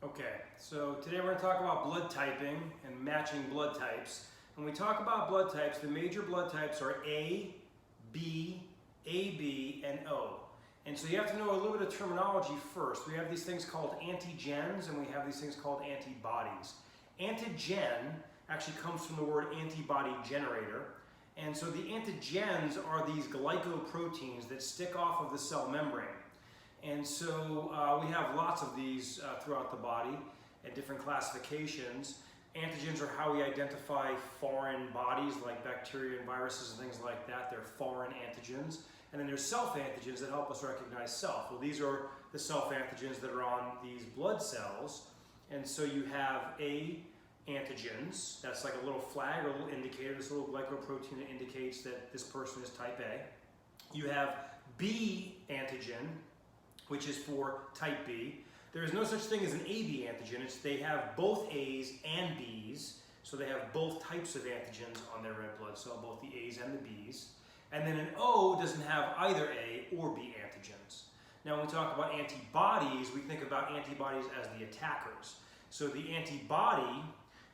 Okay, so today we're going to talk about blood typing and matching blood types. When we talk about blood types, the major blood types are A, B, AB, and O. And so you have to know a little bit of terminology first. We have these things called antigens and we have these things called antibodies. Antigen actually comes from the word antibody generator. And so the antigens are these glycoproteins that stick off of the cell membrane. And so we have lots of these throughout the body at different classifications. Antigens are how we identify foreign bodies like bacteria and viruses and things like that. They're foreign antigens. And then there's self-antigens that help us recognize self. Well, these are the self-antigens that are on these blood cells. And so you have A antigens. That's like a little flag or a little indicator, this little glycoprotein that indicates that this person is type A. You have B antigen, which is for type B. There is no such thing as an AB antigen. They have both A's and B's, so they have both types of antigens on their red blood cell, both the A's and the B's. And then an O doesn't have either A or B antigens. Now when we talk about antibodies, we think about antibodies as the attackers. So the antibody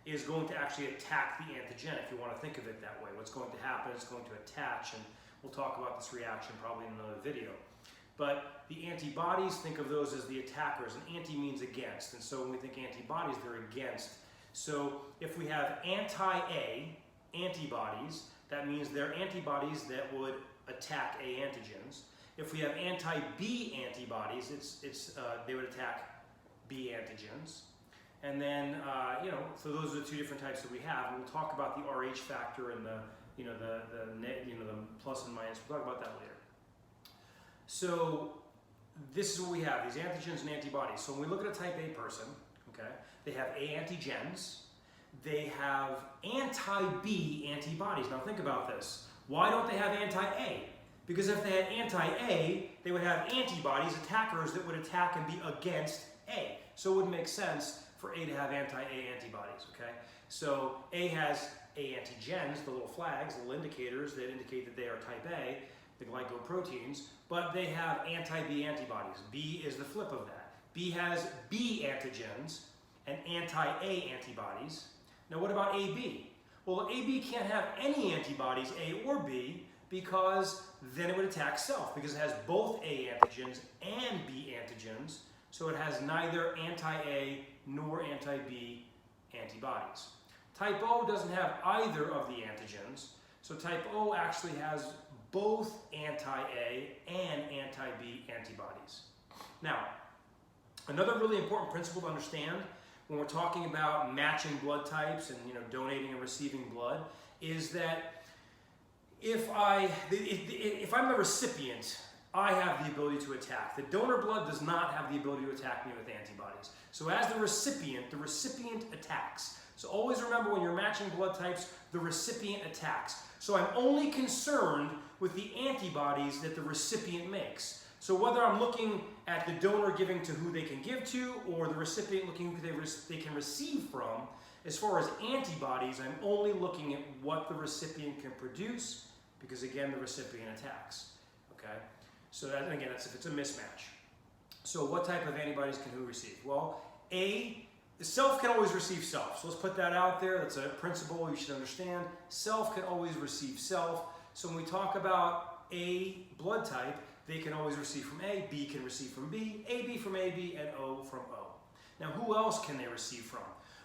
is going to actually attack the antigen, if you want to think of it that way. What's going to happen is going to attach, and we'll talk about this reaction probably in another video. But the antibodies, think of those as the attackers, and anti means against, and so when we think antibodies, they're against. So if we have anti-A antibodies, that means they're antibodies that would attack A antigens. If we have anti-B antibodies, they would attack B antigens. And then, so those are the two different types that we have. And we'll talk about the Rh factor and the plus and minus. We'll talk about that later. So this is what we have, these antigens and antibodies. So when we look at a type A person, okay, they have A antigens, they have anti-B antibodies. Now think about this. Why don't they have anti-A? Because if they had anti-A, they would have antibodies, attackers that would attack and be against A. So it would make sense for A to have anti-A antibodies, okay? So A has A antigens, the little flags, the little indicators that indicate that they are type A, the glycoproteins, but they have anti-B antibodies. B is the flip of that. B has B antigens and anti-A antibodies. Now what about AB? Well, AB can't have any antibodies, A or B, because then it would attack self, because it has both A antigens and B antigens, so it has neither anti-A nor anti-B antibodies. Type O doesn't have either of the antigens, so type O actually has both anti-A and anti-B antibodies. Now, another really important principle to understand when we're talking about matching blood types and donating and receiving blood is that if I'm the recipient, I have the ability to attack. The donor blood does not have the ability to attack me with antibodies. So as the recipient attacks. So always remember when you're matching blood types, the recipient attacks. So I'm only concerned with the antibodies that the recipient makes. So whether I'm looking at the donor giving to who they can give to, or the recipient looking who they can receive from, as far as antibodies, I'm only looking at what the recipient can produce, because again, the recipient attacks, okay? So that, again, that's if it's a mismatch. So what type of antibodies can who receive? Well, self can always receive self. So let's put that out there. That's a principle you should understand. Self can always receive self. So when we talk about A blood type, they can always receive from A, B can receive from B, AB from AB, and O from O. Now who else can they receive from?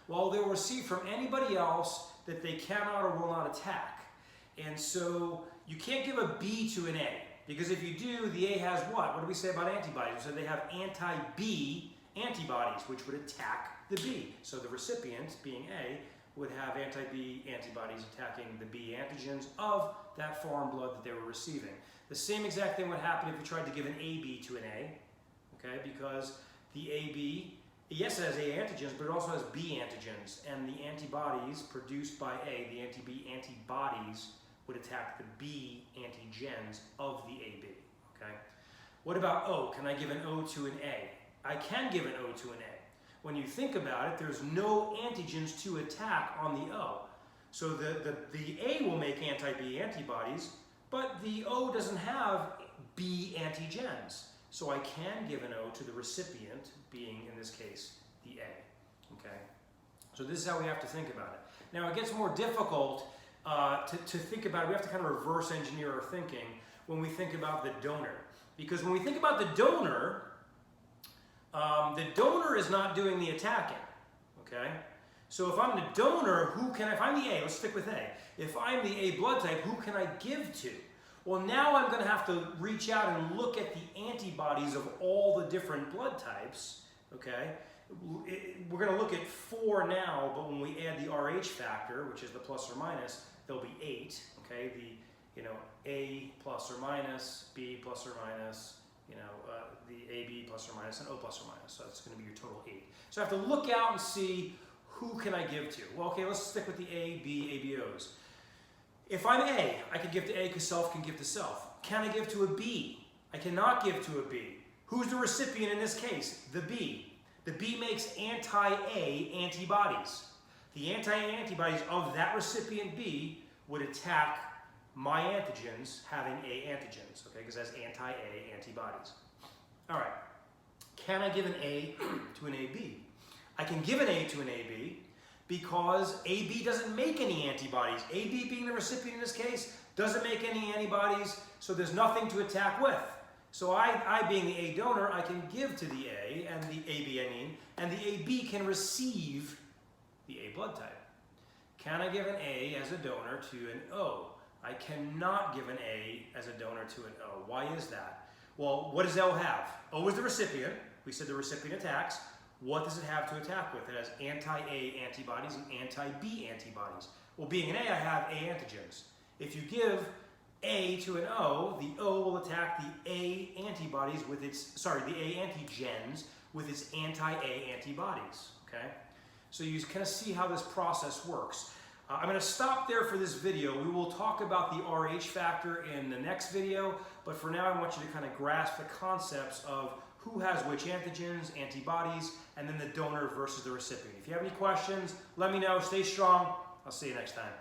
Well, they'll receive from anybody else that they cannot or will not attack. And so you can't give a B to an A, because if you do, the A has what? What do we say about antibodies? We said they have anti-B antibodies, which would attack the B. So the recipient, being A, would have anti-B antibodies attacking the B antigens of that foreign blood that they were receiving. The same exact thing would happen if you tried to give an AB to an A, okay? Because the AB, yes, it has A antigens, but it also has B antigens, and the antibodies produced by A, the anti-B antibodies, would attack the B antigens of the AB, okay? What about O? Can I give an O to an A? I can give an O to an A. When you think about it, there's no antigens to attack on the O. So the A will make anti-B antibodies, but the O doesn't have B antigens. So I can give an O to the recipient, being, in this case, the A. So this is how we have to think about it. Now it gets more difficult to think about it. We have to kind of reverse engineer our thinking when we think about the donor. Because when we think about the donor is not doing the attacking, okay? So if I'm the donor, if I'm the A, let's stick with A. If I'm the A blood type, who can I give to? Well, now I'm going to have to reach out and look at the antibodies of all the different blood types, okay? We're going to look at 4 now, but when we add the RH factor, which is the plus or minus, there'll be 8, okay? A plus or minus, B plus or minus, the AB plus or minus, and O plus or minus. So that's going to be your total 8. So I have to look out and see who can I give to. Well, okay, let's stick with the A, B, ABOs. If I'm A, I can give to A because self can give to self. Can I give to a B? I cannot give to a B. Who's the recipient in this case? The B. The B makes anti-A antibodies. The anti-A antibodies of that recipient B would attack my antigens having A antigens, okay, because that's anti-A antibodies. All right, can I give an A to an AB? I can give an A to an AB because AB doesn't make any antibodies. AB being the recipient in this case doesn't make any antibodies, so there's nothing to attack with. So I being the A donor, I can give to the A, and the AB I mean, and the AB can receive the A blood type. Can I give an A as a donor to an O? I cannot give an A as a donor to an O. Why is that? Well, what does O have? O is the recipient. We said the recipient attacks. What does it have to attack with? It has anti-A antibodies and anti-B antibodies. Well, being an A, I have A antigens. If you give A to an O, the O will attack the A antibodies with the A antigens with its anti-A antibodies, okay? So you kind of see how this process works. I'm going to stop there for this video. We will talk about the RH factor in the next video, but for now I want you to kind of grasp the concepts of who has which antigens, antibodies, and then the donor versus the recipient. If you have any questions, let me know. Stay strong. I'll see you next time.